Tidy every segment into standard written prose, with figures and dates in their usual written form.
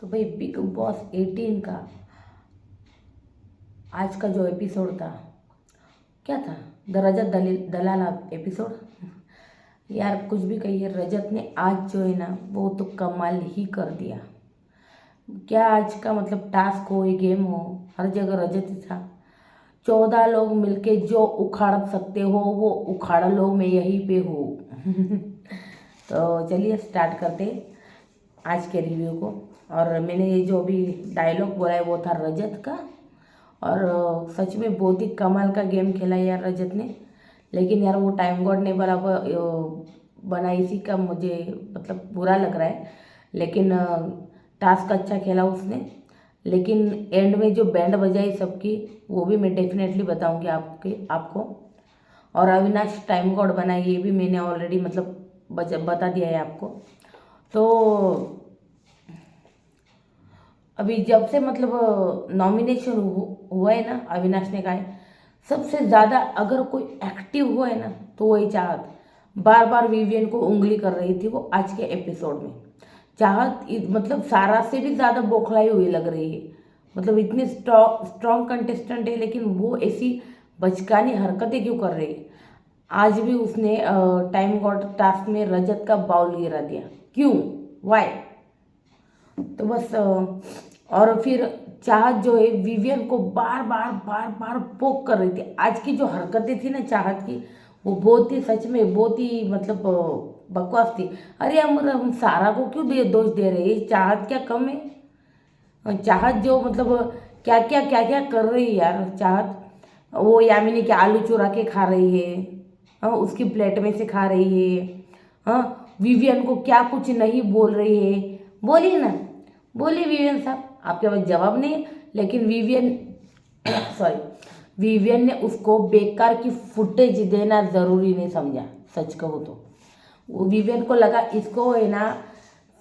तो भाई big boss 18 का आज का जो एपिसोड था, क्या था? The Rajat Dalal episode. यार कुछ भी कहिए, रजत ने आज जो है ना वो तो कमाल ही कर दिया। क्या आज का मतलब टास्क हो या गेम हो, हर जगह रजत ही था। 14 लोग मिलके जो उखाड़ सकते हो वो उखाड़ लो, मैं यहीं पे हूँ। तो चलिए स्टार्ट करते आज के रिव्यू को। और मैंने ये जो अभी डायलॉग बोला है वो था रजत का। और सच में बहुत ही कमाल का गेम खेला यार रजत ने। लेकिन यार वो टाइम गॉड ने बराबर बना, इसी का मुझे मतलब बुरा लग रहा है। लेकिन टास्क अच्छा खेला उसने। लेकिन एंड में जो बैंड बजाई सबकी, वो भी मैं डेफिनेटली बताऊंगी आपको। और अविनाश टाइम गॉड बना, ये भी मैंने ऑलरेडी मतलब बता दिया है आपको। तो अभी जब से मतलब नॉमिनेशन हुआ है ना, अविनाश ने कहा है सबसे ज़्यादा अगर कोई एक्टिव हुआ है ना तो वही चाहत। बार बार विवियन को उंगली कर रही थी वो आज के एपिसोड में। चाहत मतलब सारा से भी ज़्यादा बौखलाई हुई लग रही है। मतलब इतनी स्ट्रॉन्ग कंटेस्टेंट है, लेकिन वो ऐसी बचकानी हरकतें क्यों कर रही है? आज भी उसने टाइम गॉड टास्क में रजत का बाउल गिरा दिया, क्यों? वाई? तो बस और फिर चाहत जो है विवियन को बार बार बार बार पोक कर रही थी। आज की जो हरकतें थी ना चाहत की, वो बहुत ही सच में बहुत ही मतलब बकवास थी। अरे हम सारा को क्यों दोष दे रहे हैं? चाहत क्या कम है? चाहत जो मतलब क्या क्या कर रही है यार चाहत। वो यामिनी के आलू चुरा के खा रही है, हाँ उसकी प्लेट में से खा रही है। हाँ विवियन को क्या कुछ नहीं बोल रही है? बोलिए ना, बोलिए विवियन साहब, आपके पास जवाब नहीं है। लेकिन विवियन सॉरी, विवियन ने उसको बेकार की फुटेज देना ज़रूरी नहीं समझा। सच कहूँ तो वो विवियन को लगा इसको है ना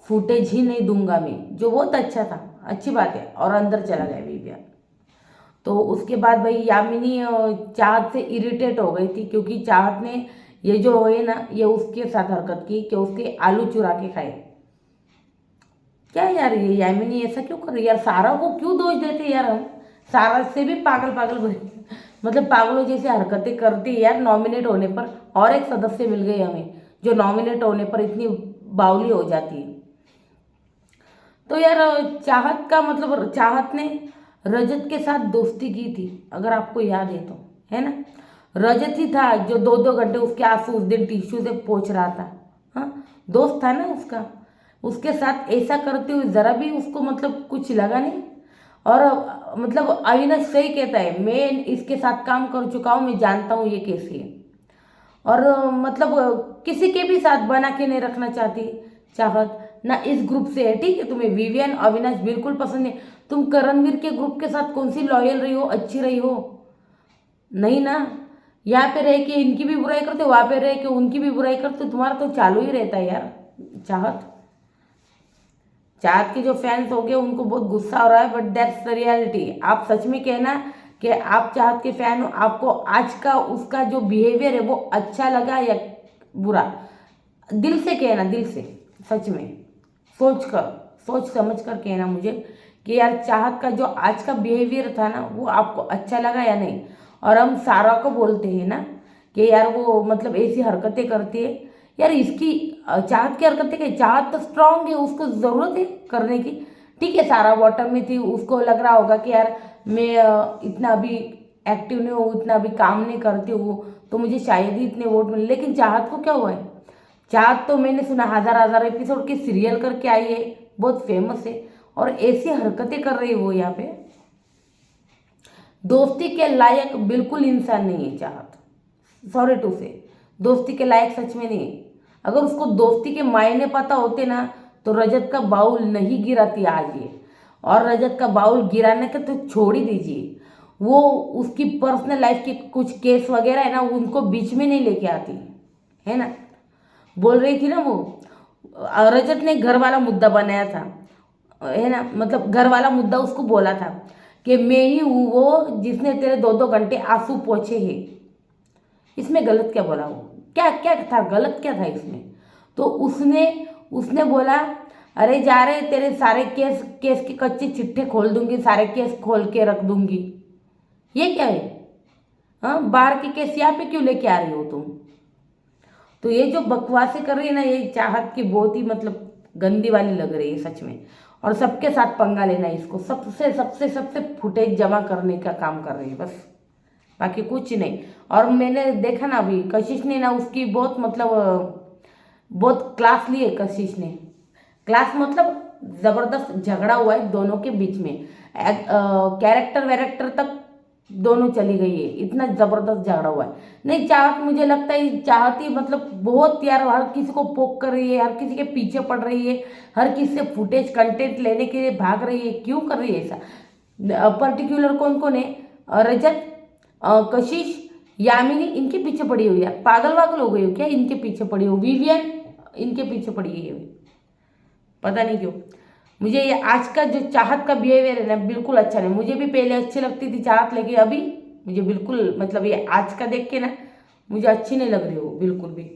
फुटेज ही नहीं दूंगा मैं, जो बहुत अच्छा था, अच्छी बात है। और अंदर चला गया विवियन। तो उसके बाद भाई यामिनी चाहत से इरिटेट हो गई थी, क्योंकि चाहत ने ये जो है ना ये उसके साथ हरकत की कि उसके आलू चुरा के खाए। क्या यार ये यामिनी ऐसा क्यों कर रही है यार? सारा को क्यों दोष देते यार हम? सारा से भी पागल पागल बने, मतलब पागलों जैसी हरकतें करती है यार नॉमिनेट होने पर। और एक सदस्य मिल गई हमें जो नॉमिनेट होने पर इतनी बावली हो जाती है। तो यार चाहत का मतलब चाहत ने रजत के साथ दोस्ती की थी, अगर आपको याद है तो, है ना? रजत ही था जो 2-2 घंटे उसके आंसू उस दिन टिश्यू से पोंछ रहा था। हाँ दोस्त था ना उसका। उसके साथ ऐसा करते हुए जरा भी उसको मतलब कुछ लगा नहीं। और मतलब अविनाश सही कहता है, मैं इसके साथ काम कर चुका हूँ, मैं जानता हूँ ये कैसी है। और मतलब किसी के भी साथ बना के नहीं रखना चाहती चाहत ना। इस ग्रुप से है, ठीक है, तुम्हें विवियन अविनाश बिल्कुल पसंद है, तुम करणवीर के ग्रुप के साथ कौन सी लॉयल रही हो, अच्छी रही हो? नहीं ना। यहाँ पे रह के इनकी भी बुराई करते, वहां पे रह के उनकी भी बुराई करते, तुम्हारा तो चालू ही रहता है यार। चाहत चाहत के जो फैंस हो गए उनको बहुत गुस्सा हो रहा है, बट दैट्स द रियलिटी। आप सच में कहना कि आप चाहत के फैन हो, आपको आज का उसका जो बिहेवियर है वो अच्छा लगा या बुरा? दिल से कहना, दिल से, सच में सोच समझ कर कहना मुझे कि यार चाहत का जो आज का बिहेवियर था ना वो आपको अच्छा लगा या नहीं। और हम सारा को बोलते हैं ना कि यार वो मतलब ऐसी हरकतें करती है। यार इसकी चाहत की हरकतें क्या, चाहत तो स्ट्रांग है, उसको ज़रूरत है करने की। ठीक है सारा बॉटम में थी, उसको लग रहा होगा कि यार मैं इतना भी एक्टिव नहीं हूँ, इतना भी काम नहीं करती हूँ, तो मुझे शायद ही इतने वोट मिले। लेकिन चाहत को क्या हुआ है? चाहत तो मैंने सुना हजार हजार एपिसोड के सीरियल करके आई है, बहुत फेमस है, और ऐसी हरकतें कर रही है वो यहाँ पे। दोस्ती के लायक बिल्कुल इंसान नहीं है चाहत, सॉरी टू से। दोस्ती के लायक सच में नहीं है। अगर उसको दोस्ती के मायने पता होते ना तो रजत का बाउल नहीं गिराती आज ये। और रजत का बाउल गिराने का तो छोड़ ही दीजिए, वो उसकी पर्सनल लाइफ के कुछ केस वगैरह है ना उनको बीच में नहीं लेके आती, है ना? बोल रही थी ना वो, रजत ने घर वाला मुद्दा बनाया था, है ना? मतलब घर वाला मुद्दा उसको बोला था कि मैं ही हूँ वो जिसने तेरे 2-2 घंटे आंसू पोंछे हैं। इसमें गलत क्या बोला? वो क्या क्या था, गलत क्या था इसमें? तो उसने उसने बोला अरे जा रहे, तेरे सारे केस केस के कच्चे चिट्ठे खोल दूंगी, सारे केस खोल के रख दूंगी। ये क्या है? हाँ, बाहर के केस यहाँ पे क्यों लेके आ रही हो तुम? तो ये जो बकवासें कर रही है ना, ये चाहत की बहुत ही मतलब गंदी वाली लग रही है सच में। और सबके साथ पंगा लेना है, इसको सबसे सबसे सबसे फुटेज जमा करने का काम कर रही है बस, बाकी कुछ नहीं। और मैंने देखा ना अभी कशिश ने ना उसकी बहुत मतलब बहुत क्लास ली है कशिश ने। क्लास मतलब जबरदस्त झगड़ा हुआ है दोनों के बीच में, कैरेक्टर वैरेक्टर तक दोनों चली गई है, इतना जबरदस्त झगड़ा हुआ है। नहीं, चाहत मुझे लगता है चाहती मतलब बहुत यार हर किसी को पोक कर रही है, हर किसी के पीछे पड़ रही है, हर किसी से फुटेज कंटेंट लेने के लिए भाग रही है। क्यों कर रही है ऐसा? पर्टिकुलर कौन कौन है? रजत, कशिश, यामिनी, इनके पीछे पड़ी हुई है। पागल वागल हो गई हो क्या? इनके पीछे पड़ी हो। विवियन इनके पीछे पड़ी है, पता नहीं क्यों। मुझे ये आज का जो चाहत का बिहेवियर है ना बिल्कुल अच्छा नहीं। मुझे भी पहले अच्छी लगती थी चाहत, लेकिन अभी मुझे बिल्कुल मतलब ये आज का देख के ना मुझे अच्छी नहीं लग रही हो बिल्कुल भी।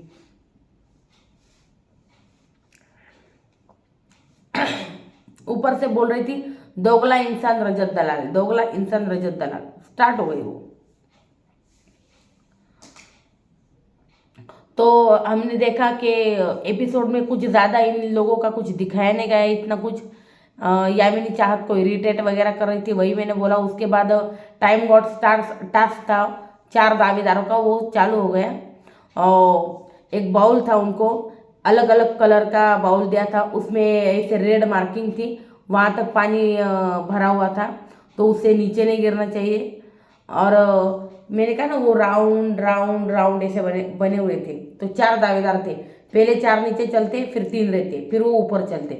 ऊपर से बोल रही थी दोगला इंसान रजत दलाल, दोगला इंसान रजत दलाल, स्टार्ट हो गई वो। तो हमने देखा कि एपिसोड में कुछ ज़्यादा इन लोगों का कुछ दिखाया नहीं गया इतना कुछ। यामिनी चाहत को इरिटेट वगैरह कर रही थी, वही मैंने बोला। उसके बाद टाइम गॉड स्टार्स टास्क था 4 दावेदारों का, वो चालू हो गया। और एक बाउल था, उनको अलग अलग कलर का बाउल दिया था, उसमें ऐसे रेड मार्किंग थी, वहाँ तक पानी भरा हुआ था, तो उससे नीचे नहीं गिरना चाहिए। और मैंने कहा ना वो राउंड राउंड राउंड ऐसे बने बने हुए थे। तो 4 दावेदार थे, पहले 4 नीचे चलते, फिर 3 रहते, फिर वो ऊपर चलते,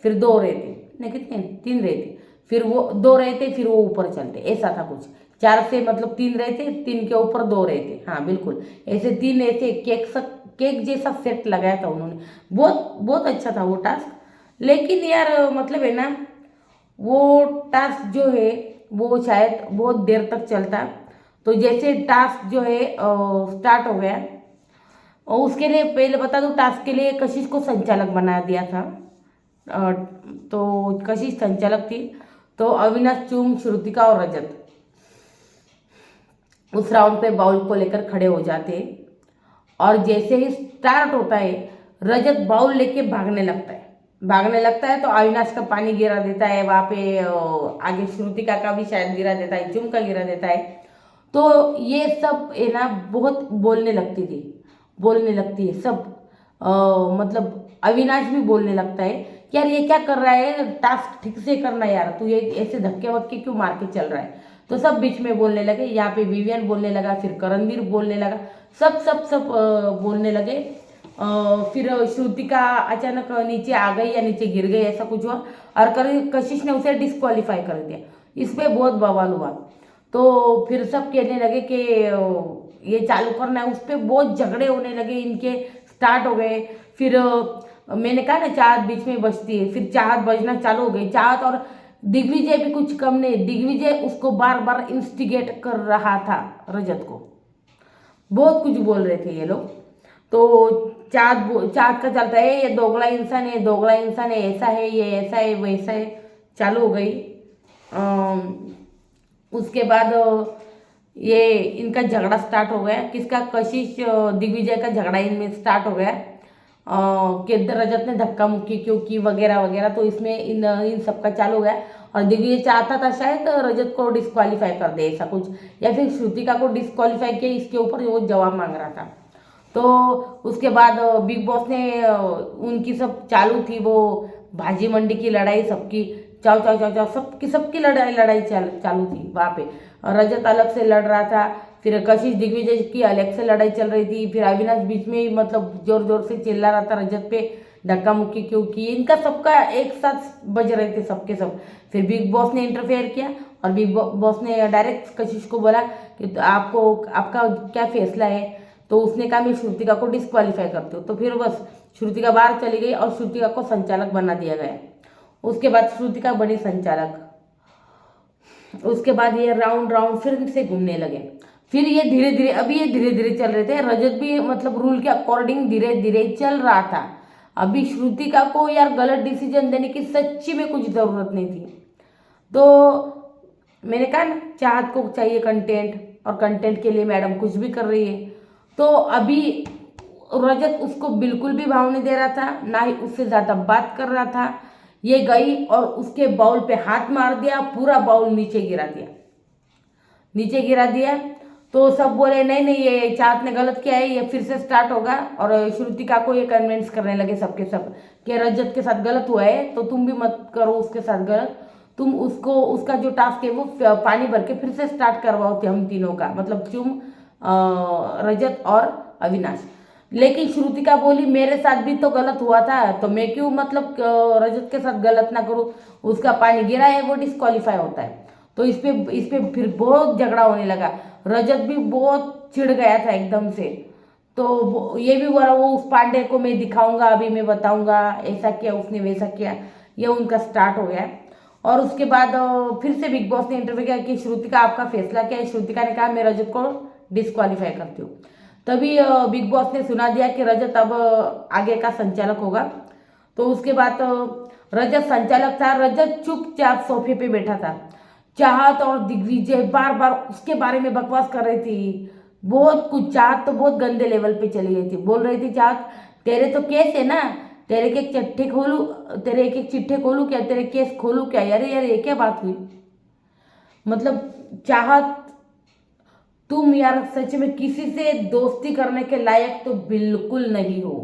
फिर 2 रहते, नहीं कितने 3 रहते, फिर वो 2 रहते, फिर वो ऊपर चलते। ऐसा था कुछ, 4 से मतलब 3 रहते, 3 के ऊपर 2 रहते। हाँ बिल्कुल ऐसे 3 ऐसे केक जैसा सेट लगाया था उन्होंने। बहुत बहुत अच्छा था वो टास्क। लेकिन यार मतलब है ना, वो टास्क जो है वो शायद बहुत देर तक चलता। तो जैसे टास्क जो है स्टार्ट हो गया, और उसके लिए पहले बता दूं, टास्क के लिए कशिश को संचालक बना दिया था। तो कशिश संचालक थी, तो अविनाश, चूम, श्रुतिका और रजत उस राउंड पे बाउल को लेकर खड़े हो जाते। और जैसे ही स्टार्ट होता है, रजत बाउल लेके भागने लगता है तो अविनाश का पानी गिरा देता है वहाँ पे, आगे श्रुतिका का भी शायद गिरा देता है, चुम का गिरा देता है। तो ये सब है ना बहुत बोलने लगती है सब। मतलब अविनाश भी बोलने लगता है कि यार ये क्या कर रहा है, टास्क ठीक से करना यार, तू ये ऐसे धक्के वक्के क्यों मार के चल रहा है। तो सब बीच में बोलने लगे, यहाँ पे विवियन बोलने लगा, फिर करणवीर बोलने लगा, सब सब सब बोलने लगे। फिर श्रुतिका अचानक नीचे आ गई या नीचे गिर गई, ऐसा कुछ हुआ, और कशिश ने उसे डिस्क्वालीफाई कर दिया। इस पे बहुत बवाल हुआ। तो फिर सब कहने लगे कि ये चालू करना है, उस पर बहुत झगड़े होने लगे इनके, स्टार्ट हो गए। फिर मैंने कहा ना चाहत बीच में बजती है, फिर चाहत बजना चालू हो गई। चाहत और दिग्विजय भी कुछ कम नहीं, दिग्विजय उसको बार बार इंस्टिगेट कर रहा था रजत को, बहुत कुछ बोल रहे थे ये लोग। तो चाँद का चलता है ये दोगला इंसान है, दोगला इंसान है, ऐसा है, ये ऐसा है, वैसा है, चालू हो गई। उसके बाद ये इनका झगड़ा स्टार्ट हो गया, किसका, कशिश दिग्विजय का झगड़ा इनमें स्टार्ट हो गया। कि रजत ने धक्का मुक्की क्यों की वगैरह वगैरह, तो इसमें इन सबका चालू हो गया। और दिग्विजय चाहता था शायद रजत को डिस्क्वालीफाई कर दे ऐसा कुछ, या फिर श्रुतिका को डिस्क्वालीफाई किया, इसके ऊपर वो जवाब मांग रहा था। तो उसके बाद बिग बॉस ने उनकी सब चालू थी वो भाजी मंडी की लड़ाई, सबकी चाव चाव चाव चाव सबकी लड़ाई चालू थी वहाँ पे। रजत अलग से लड़ रहा था, फिर कशिश दिग्विजय की अलग से लड़ाई चल रही थी, फिर अविनाश बीच में ही मतलब जोर जोर से चिल्ला रहा था रजत पे धक्का मुक्की क्यों की, इनका सबका एक साथ बज रहे थे सबके सब। फिर बिग बॉस ने इंटरफेयर किया, और बिग बॉस ने डायरेक्ट कशिश को बोला कि आपका क्या फैसला है। तो उसने कहा मैं श्रुतिका को डिस्क्वालीफाई करती हूँ। तो फिर बस श्रुतिका बाहर चली गई और श्रुतिका को संचालक बना दिया गया। उसके बाद श्रुतिका बनी संचालक। उसके बाद ये राउंड राउंड फिर से घूमने लगे। फिर ये धीरे धीरे, अभी ये धीरे धीरे चल रहे थे, रजत भी मतलब रूल के अकॉर्डिंग धीरे धीरे चल रहा था। अभी श्रुतिका को यार गलत डिसीजन देने की सच्ची में कुछ ज़रूरत नहीं थी। तो मैंने कहा ना, चाहत को चाहिए कंटेंट, और कंटेंट के लिए मैडम कुछ भी कर रही है। तो अभी रजत उसको बिल्कुल भी भाव नहीं दे रहा था, ना ही उससे ज़्यादा बात कर रहा था। ये गई और उसके बाउल पे हाथ मार दिया, पूरा बाउल नीचे गिरा दिया, नीचे गिरा दिया। तो सब बोले नहीं नहीं, ये चाहत ने गलत किया है, ये फिर से स्टार्ट होगा। और श्रुतिका को ये कन्विंस करने लगे सबके सब कि रजत के साथ गलत हुआ है तो तुम भी मत करो उसके साथ गलत, तुम उसको उसका जो टास्क है वो पानी भर के फिर से स्टार्ट करवाओ थे हम तीनों का, मतलब तुम रजत और अविनाश। लेकिन श्रुतिका बोली मेरे साथ भी तो गलत हुआ था, तो मैं क्यों मतलब रजत के साथ गलत ना करूँ, उसका पानी गिरा है वो डिस्क्वालीफाई होता है। तो इस पे फिर बहुत झगड़ा होने लगा। रजत भी बहुत चिढ़ गया था एकदम से। तो ये भी बोला वो उस पांडे को मैं दिखाऊंगा, अभी मैं बताऊंगा, ऐसा किया उसने वैसा किया। ये उनका स्टार्ट हो गया। और उसके बाद फिर से बिग बॉस ने इंटरव्यू किया कि श्रुतिका आपका फैसला क्या है। श्रुतिका ने कहा मैं रजत को डिस्क्वालीफाई करती हूँ। तभी बिग बॉस ने सुना दिया कि रजत अब आगे का संचालक होगा। तो उसके बाद रजत संचालक था। रजत चुपचाप सोफे पे बैठा था। चाहत और दिग्विजय बार बार उसके बारे में बकवास कर रही थी, बहुत कुछ। चाहत तो बहुत गंदे लेवल पे चली गई थी, बोल रही थी चाहत तेरे तो केस है ना, तेरे के चिट्ठे खोलू, तेरे एक एक चिट्ठे खोलू क्या, तेरे केस खोलू क्या। यार यार ये क्या बात हुई, मतलब चाहत तुम यार सच में किसी से दोस्ती करने के लायक तो बिल्कुल नहीं हो।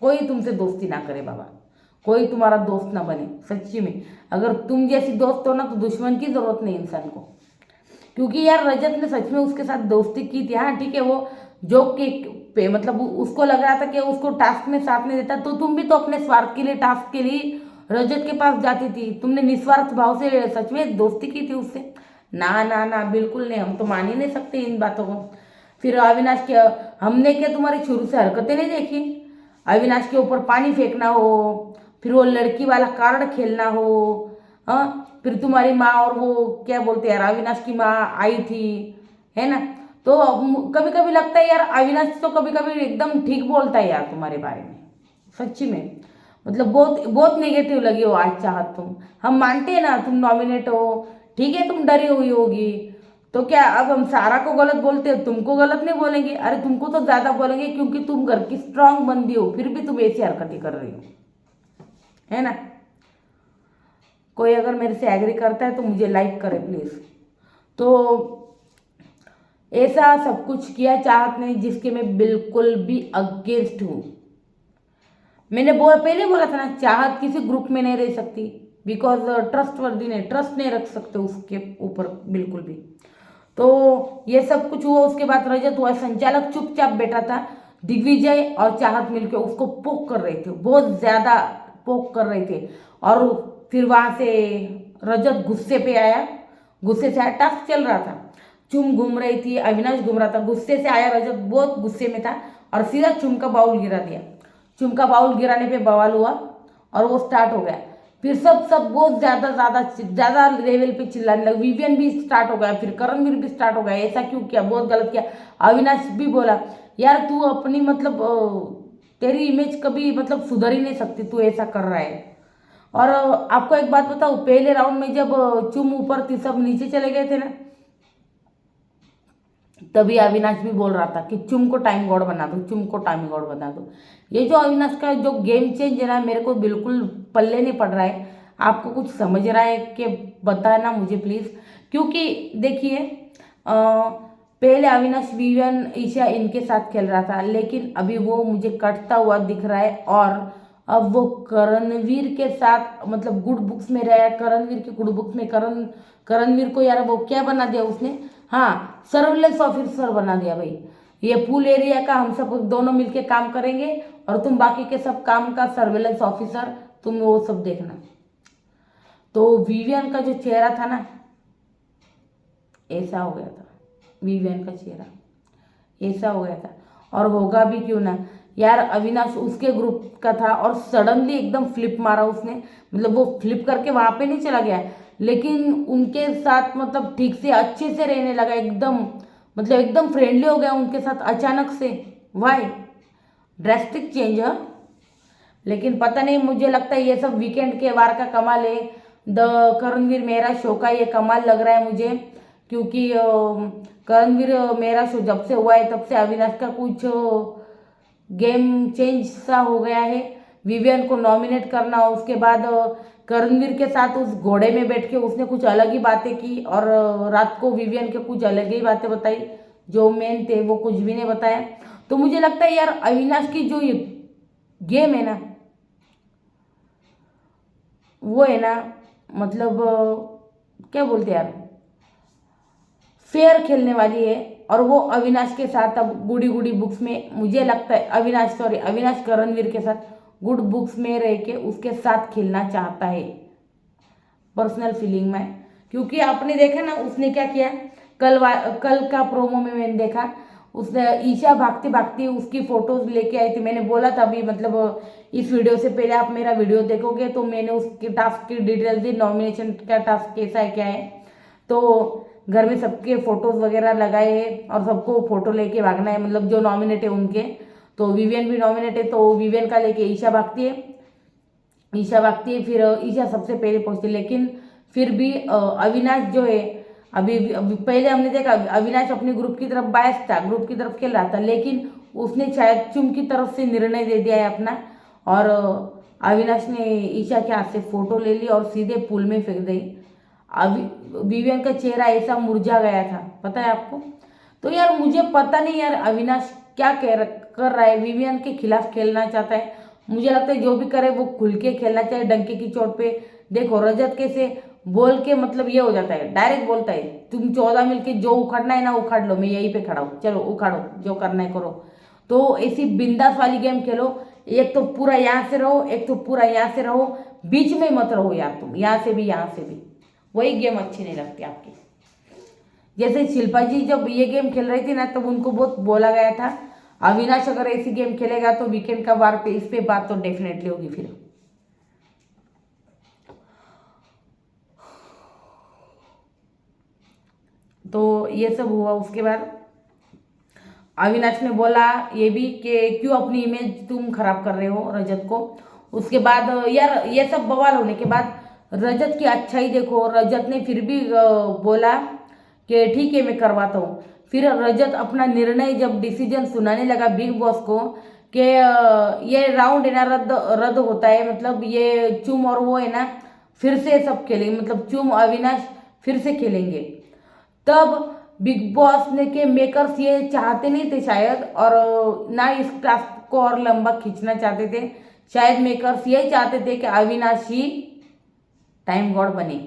कोई तुमसे दोस्ती ना करे बाबा, कोई तुम्हारा दोस्त ना बने सच्ची में। अगर तुम जैसी दोस्त हो ना तो दुश्मन की जरूरत नहीं इंसान को। क्योंकि यार रजत ने सच में उसके साथ दोस्ती की थी। हाँ ठीक है, वो जोक के पे मतलब उसको लग रहा था कि उसको टास्क में साथ नहीं देता, तो तुम भी तो अपने स्वार्थ के लिए, टास्क के लिए रजत के पास जाती थी। तुमने निस्वार्थ भाव से सच में दोस्ती की थी उससे। ना ना ना बिल्कुल नहीं, हम तो मान ही नहीं सकते इन बातों को। फिर अविनाश के, हमने क्या तुम्हारी शुरू से हरकतें नहीं देखी, अविनाश के ऊपर पानी फेंकना हो, फिर वो लड़की वाला कार्ड खेलना हो, हाँ, फिर तुम्हारी माँ और वो क्या बोलते हैं यार, अविनाश की माँ आई थी, है ना। तो कभी कभी लगता है यार अविनाश तो कभी कभी एकदम ठीक बोलता है यार तुम्हारे बारे में सच्ची में। मतलब बहुत बहुत नेगेटिव लगी हो आज चाहत तुम। हम मानते हैं ना तुम नॉमिनेट हो, ठीक है तुम डरी हुई होगी, तो क्या अब हम सारा को गलत बोलते हैं, तुमको गलत नहीं बोलेंगे? अरे तुमको तो ज्यादा बोलेंगे क्योंकि तुम घर की स्ट्रांग बंदी हो, फिर भी तुम ऐसी हरकतें कर रही हो, है ना। कोई अगर मेरे से एग्री करता है तो मुझे लाइक करे प्लीज। तो ऐसा सब कुछ किया चाहत ने जिसके मैं बिल्कुल भी अगेंस्ट हूँ। मैंने पहले बोला था ना, चाहत किसी ग्रुप में नहीं रह सकती, बिकॉज ट्रस्ट वर्दी नहीं, ट्रस्ट नहीं रख सकते उसके ऊपर बिल्कुल भी। तो ये सब कुछ हुआ। उसके बाद रजत हुआ, संचालक चुपचाप बैठा था। दिग्विजय और चाहत मिलकर उसको पोक कर रहे थे, बहुत ज्यादा पोक कर रहे थे। और फिर वहां से रजत गुस्से पे आया, गुस्से से आया, टास्क चल रहा था, चुम घूम रही थी, अविनाश घूम रहा था, गुस्से से आया रजत, बहुत गुस्से में था और सीधा चुम का बाउल गिरा दिया। चुम का बाउल गिराने पे बवाल हुआ और वो स्टार्ट हो गया। फिर सब सब बहुत ज्यादा ज्यादा ज्यादा लेवल पे चिल्लाने लगे। विवियन भी स्टार्ट हो गया, फिर करणवीर भी स्टार्ट हो गया, ऐसा क्यों किया, बहुत गलत किया। अविनाश भी बोला यार तू अपनी मतलब तेरी इमेज कभी मतलब सुधर ही नहीं सकती, तू ऐसा कर रहा है। और आपको एक बात बताऊं, पहले राउंड में जब चुम ऊपर थी सब नीचे चले गए थे ना, तभी अविनाश भी बोल रहा था कि चुम को टाइम गॉड बना दो, चुम को टाइम गॉड बना दो। ये जो अविनाश का जो गेम चेंज है ना, मेरे को बिल्कुल पल्ले नहीं पड़ रहा है। आपको कुछ समझ रहा है कि बताना मुझे प्लीज। क्योंकि देखिए पहले अविनाश विवियन ईशा इनके साथ खेल रहा था, लेकिन अभी वो मुझे कटता हुआ दिख रहा है। और अब वो करणवीर के साथ मतलब गुड बुक्स में रहा है, करणवीर के गुड बुक्स में करणवीर को यार वो क्या बना दिया उसने, हाँ सर्विलेंस ऑफिसर बना दिया भाई। ये पूल एरिया का हम सब दोनों मिलके काम करेंगे और तुम बाकी के सब काम का सर्विलेंस ऑफिसर, तुम वो सब देखना। तो विवियन का जो चेहरा था ना, ऐसा हो गया था, विवियन का चेहरा ऐसा हो गया था। और होगा भी क्यों ना यार, अविनाश उसके ग्रुप का था और सडनली एकदम फ्लिप मारा उसने, मतलब वो फ्लिप करके वहां पे नहीं चला गया, लेकिन उनके साथ मतलब ठीक से अच्छे से रहने लगा एकदम, मतलब एकदम फ्रेंडली हो गया उनके साथ अचानक से। वाई ड्रेस्टिक चेंज है। लेकिन पता नहीं, मुझे लगता है ये सब वीकेंड के वार का कमाल है। द करणवीर मेरा शो का ये कमाल लग रहा है मुझे, क्योंकि करणवीर मेरा शो जब से हुआ है तब से अविनाश का कुछ गेम चेंज सा हो गया है। विवियन को नॉमिनेट करना, उसके बाद करणवीर के साथ उस घोड़े में बैठ के उसने कुछ अलग ही बातें की, और रात को विवियन के कुछ अलग ही बातें बताई, जो मेन थे वो कुछ भी नहीं बताया। तो मुझे लगता है यार अविनाश की जो ये गेम है ना, वो है ना, मतलब क्या बोलते हैं यार, फेयर खेलने वाली है। और वो अविनाश के साथ अब गुडी गुडी बुक्स में, मुझे लगता है अविनाश करणवीर के साथ गुड बुक्स में रह के उसके साथ खेलना चाहता है, पर्सनल फीलिंग में। क्योंकि आपने देखा ना उसने क्या किया, कल का प्रोमो में मैंने देखा, उसने ईशा भागती भागती उसकी फोटोज लेके आई थी। मैंने बोला था अभी, मतलब इस वीडियो से पहले आप मेरा वीडियो देखोगे तो मैंने उसके टास्क की डिटेल दी, नॉमिनेशन का टास्क कैसा है क्या है। तो घर में सबके फोटोज वगैरह लगाए हैं और सबको फोटो लेके भागना है, मतलब जो नॉमिनेट है उनके। तो विवियन भी नॉमिनेट है, तो विवियन का लेके ईशा भागती है, फिर ईशा सबसे पहले पहुंचती है। लेकिन फिर भी अविनाश जो है, अभी पहले हमने देखा अविनाश अपने ग्रुप की तरफ बायस था, ग्रुप की तरफ खेल रहा था, लेकिन उसने शायद चुम की तरफ से निर्णय दे दिया है अपना, और अविनाश ने ईशा के हाथ से फोटो ले ली और सीधे पुल में फेंक दी। अभी विवियन का चेहरा ऐसा मुरझा गया था, पता है आपको। तो यार मुझे पता नहीं यार अविनाश क्या कर रहा है, विवियन के खिलाफ खेलना चाहता है। मुझे लगता है जो भी करे वो खुल के खेलना चाहिए, डंके की चोट पे। देखो रजत कैसे बोल के, मतलब ये हो जाता है, डायरेक्ट बोलता है तुम 14 मिलके जो उखाड़ना है ना उखाड़ लो, मैं यहीं पे खड़ा हूँ, चलो उखाड़ो, जो करना है करो। तो ऐसी बिंदास वाली गेम खेलो, एक तो पूरा यहाँ से रहो, एक तो पूरा यहाँ से रहो, बीच में मत रहो यार तुम, यहाँ से भी यहाँ से भी। वही गेम अच्छी नहीं लगती आपकी। जैसे शिल्पा जी जब ये गेम खेल रही थी ना, तब उनको बहुत बोला गया था अविनाश अगर ऐसी गेम खेलेगा तो वीकेंड का वार पे इस पे बात तो डेफिनेटली होगी। फिर तो ये सब हुआ। उसके बाद अविनाश ने बोला ये भी कि क्यों अपनी इमेज तुम खराब कर रहे हो रजत को। उसके बाद यार ये सब बवाल होने के बाद रजत की अच्छाई देखो, रजत ने फिर भी बोला कि ठीक है मैं करवाता हूँ। फिर रजत अपना निर्णय जब डिसीजन सुनाने लगा बिग बॉस को कि ये राउंड है ना रद्द रद्द होता है, मतलब ये चुम और वो है ना फिर से सब खेलेंगे, मतलब चुम अविनाश फिर से खेलेंगे। तब बिग बॉस ने के मेकर्स ये चाहते नहीं थे शायद, और ना इस टास्क को और लंबा खींचना चाहते थे। शायद मेकर्स ये चाहते थे कि अविनाश ही टाइम गॉड बने।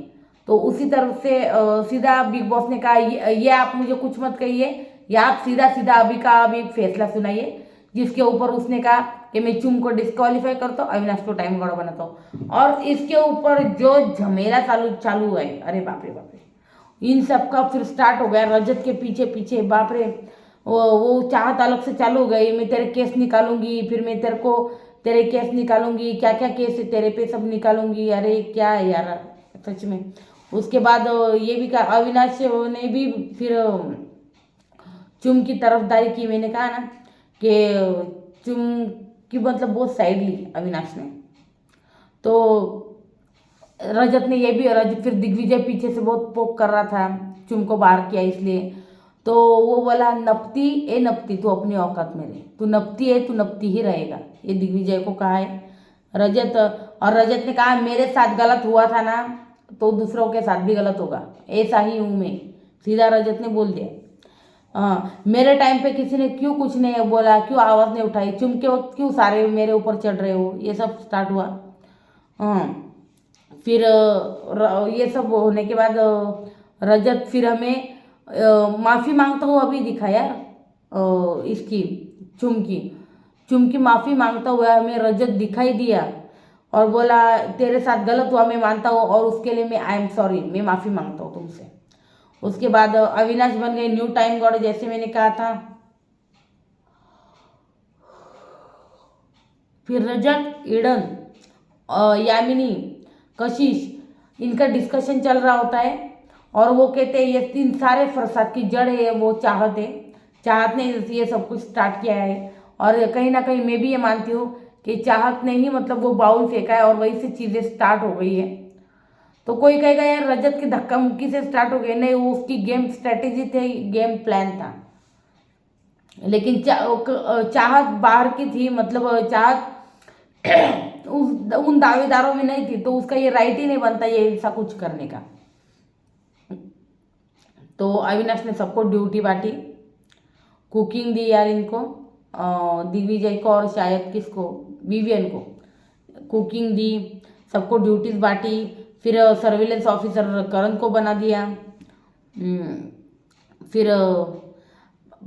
तो उसी तरफ से सीधा बिग बॉस ने कहा ये आप मुझे कुछ मत कहिए, या आप सीधा सीधा अभी का अभी फैसला सुनाइए, जिसके ऊपर उसने कहा कि मैं चुम को डिस्क्वालीफाई करता हूँ, अविनाश को टाइम गॉड बनाता हूँ। और इसके ऊपर जो झमेला चालू चालू हुआ है, अरे बाप रे बाप रे, इन सब का फिर स्टार्ट हो गया रजत के पीछे पीछे, बाप रे। वो चाहत अलग से चालू हो गई, मैं तेरे केस निकालूंगी, फिर मैं तेरे केस निकालूंगी, क्या क्या केस है तेरे पे सब निकालूंगी। अरे क्या है यार सच में। उसके बाद ये भी कहा अविनाश ने भी फिर चुम की तरफदारी की। मैंने कहा ना कि चुम की मतलब बहुत साइड ली अविनाश ने। तो रजत ने ये भी, फिर दिग्विजय पीछे से बहुत पोक कर रहा था, चुम को बाहर किया इसलिए। तो वो बोला नपती तू अपनी औकात में रहे, तू नपती है तू नपती ही रहेगा, ये दिग्विजय को कहा है रजत। और रजत ने कहा मेरे साथ गलत हुआ था ना तो दूसरों के साथ भी गलत होगा, ऐसा ही हूँ मैं, सीधा रजत ने बोल दिया। हाँ, मेरे टाइम पे किसी ने क्यों कुछ नहीं बोला, क्यों आवाज़ नहीं उठाई, चुम के वक्त क्यों सारे मेरे ऊपर चढ़ रहे हो, ये सब स्टार्ट हुआ। हाँ, फिर ये सब होने के बाद रजत फिर हमें माफ़ी मांगता हुआ अभी दिखा यार, इसकी चुम की माफ़ी मांगता हुआ हमें रजत दिखाई दिया, और बोला तेरे साथ गलत हुआ मैं मानता हूँ, और उसके लिए मैं आई एम सॉरी, मैं माफ़ी मांगता हूँ तुमसे। उसके बाद अविनाश बन गए न्यू टाइम गॉड, जैसे मैंने कहा था। फिर रजत, ईडन, यामिनी, कशिश, इनका डिस्कशन चल रहा होता है, और वो कहते हैं ये तीन सारे फसाद की जड़ है वो चाहत है, चाहत ने ये सब कुछ स्टार्ट किया है। और कहीं ना कहीं मैं भी ये मानती हूँ कि चाहत ने ही मतलब वो बाउल फेंका है और वहीं से चीज़ें स्टार्ट हो गई है। तो कोई कहेगा यार रजत की धक्का मुक्की से स्टार्ट हो गई, नहीं वो उसकी गेम स्ट्रेटेजी थी, गेम प्लान था। लेकिन चाहत बाहर की थी, मतलब चाहत उन दावेदारों में नहीं थी, तो उसका ये राइट ही नहीं बनता ये ऐसा कुछ करने का। तो अविनाश ने सबको ड्यूटी बांटी, कुकिंग दी यार इनको, दिग्विजय को और शायद किसको, विवियन को कुकिंग दी, सबको ड्यूटीज बांटी। फिर सर्विलेंस ऑफिसर करण को बना दिया। फिर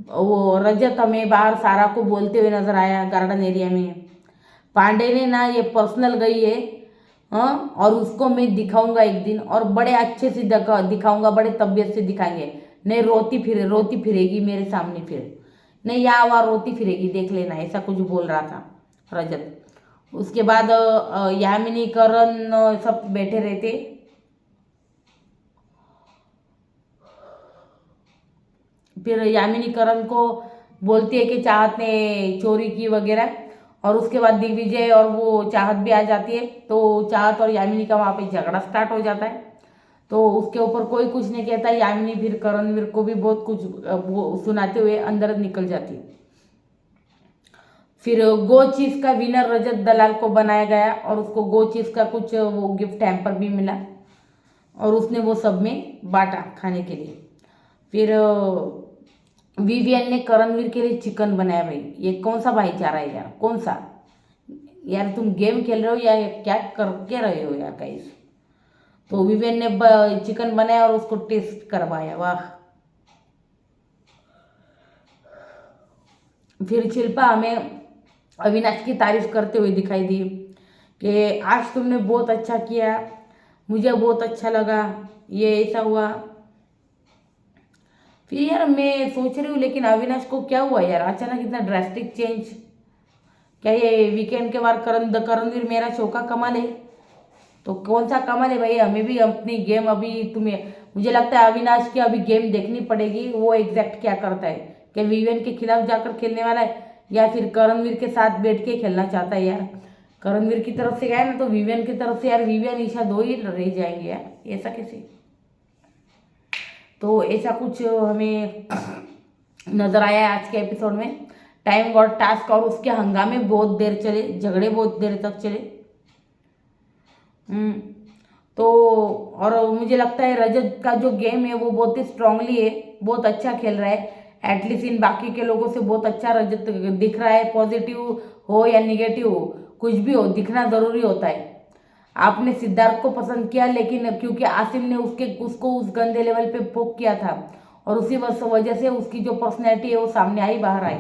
वो रजत हमें बाहर सारा को बोलते हुए नजर आया गार्डन एरिया में, पांडे ने ना ये पर्सनल गई है, हाँ, और उसको मैं दिखाऊंगा एक दिन और बड़े अच्छे से दिखाऊंगा, बड़े तबीयत से दिखाएंगे, नहीं रोती फिरेगी मेरे सामने, फिर नहीं यहाँ वहाँ रोती फिरेगी देख लेना, ऐसा कुछ बोल रहा था रजत। उसके बाद यामिनी करण सब बैठे रहते। फिर यामिनी करण को बोलती है कि चाहत ने चोरी की वगैरह, और उसके बाद दिग्विजय और वो चाहत भी आ जाती है। तो चाहत और यामिनी का वहाँ पे झगड़ा स्टार्ट हो जाता है। तो उसके ऊपर कोई कुछ नहीं कहता, यामिनी फिर करणवीर को भी बहुत कुछ वो सुनाते हुए अंदर निकल जाती है। फिर गो चीज का विनर रजत दलाल को बनाया गया और उसको गो चीज का कुछ वो गिफ्ट हैम्पर भी मिला और उसने वो सब में बांटा खाने के लिए। फिर विवियन ने करणवीर के लिए चिकन बनाया। भाई ये कौन सा भाईचारा है यार, कौन सा यार, तुम गेम खेल रहे हो या क्या कर के रहे हो यार गाइस। तो विवियन ने चिकन बनाया और उसको टेस्ट करवाया, वाह। फिर शिल्पा हमें अविनाश की तारीफ करते हुए दिखाई दी कि आज तुमने बहुत अच्छा किया, मुझे बहुत अच्छा लगा, ये ऐसा हुआ। फिर यार मैं सोच रही हूँ लेकिन अविनाश को क्या हुआ यार, अचानक इतना ड्रास्टिक चेंज, क्या ये वीकेंड के बाद करणवीर मेरा शो का कमाल है? तो कौन सा कमाल है भाई, हमें भी अपनी गेम अभी तुम्हें, मुझे लगता है अविनाश की अभी गेम देखनी पड़ेगी, वो एग्जैक्ट क्या करता है, क्या विवियन के खिलाफ जाकर खेलने वाला है या फिर करणवीर के साथ बैठ के खेलना चाहता है यार। करणवीर की तरफ से गया ना तो विवियन की तरफ से यार विवियन ईशा दो ही रह जाएंगे यार, ऐसा कैसे? तो ऐसा कुछ हमें नजर आया आज के एपिसोड में। टाइम गॉड टास्क और उसके हंगामे बहुत देर चले, झगड़े बहुत देर तक चले। तो और मुझे लगता है रजत का जो गेम है वो बहुत ही स्ट्रांगली है, बहुत अच्छा खेल रहा है, एटलीस्ट इन बाकी के लोगों से बहुत अच्छा रजत दिख रहा है। पॉजिटिव हो या निगेटिव हो, कुछ भी हो, दिखना ज़रूरी होता है। आपने सिद्धार्थ को पसंद किया लेकिन क्योंकि आसिम ने उसको उस गंदे लेवल पे पोक किया था और उसी वजह से उसकी जो पर्सनैलिटी है वो सामने आई, बाहर आई।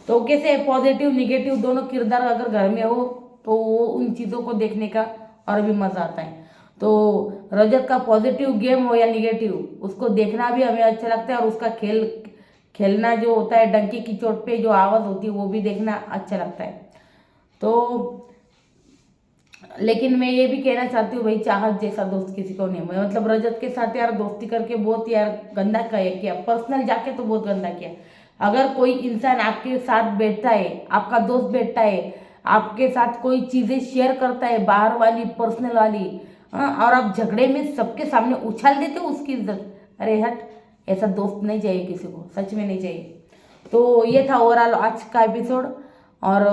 तो कैसे पॉजिटिव निगेटिव दोनों किरदार अगर घर में हो तो वो उन चीज़ों को देखने का और भी मज़ा आता है। तो रजत का पॉजिटिव गेम हो या निगेटिव, उसको देखना भी हमें अच्छा लगता है और उसका खेलना जो होता है डंकी की चोट पे जो आवाज़ होती है वो भी देखना अच्छा लगता है। तो लेकिन मैं ये भी कहना चाहती हूँ भाई, चाहत जैसा दोस्त किसी को नहीं। मैं मतलब रजत के साथ यार दोस्ती करके बहुत यार गंदा किया, पर्सनल जाके तो बहुत गंदा किया। अगर कोई इंसान आपके साथ बैठता है, आपका दोस्त बैठता है, आपके साथ कोई चीज़ें शेयर करता है बाहर वाली पर्सनल वाली, हाँ, और आप झगड़े में सबके सामने उछाल देते हो उसकी इज्जत, अरे हट, ऐसा दोस्त नहीं चाहिए किसी को, सच में नहीं चाहिए। तो ये था ओवरऑल आज का एपिसोड। और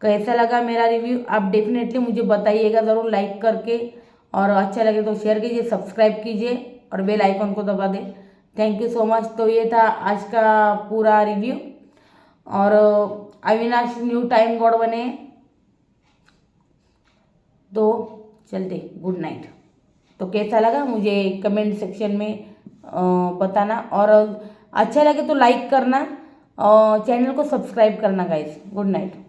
कैसा लगा मेरा रिव्यू आप डेफिनेटली मुझे बताइएगा ज़रूर लाइक करके, और अच्छा लगे तो शेयर कीजिए, सब्सक्राइब कीजिए और बेल आइकॉन को दबा दें। Thank you so much. तो ये था आज का पूरा रिव्यू। और अविनाश न्यू टाइम गॉड बने तो चलते, गुड नाइट। तो कैसा लगा मुझे कमेंट सेक्शन में बताना, और अच्छा लगे तो लाइक करना और चैनल को सब्सक्राइब करना गाइस। Good night.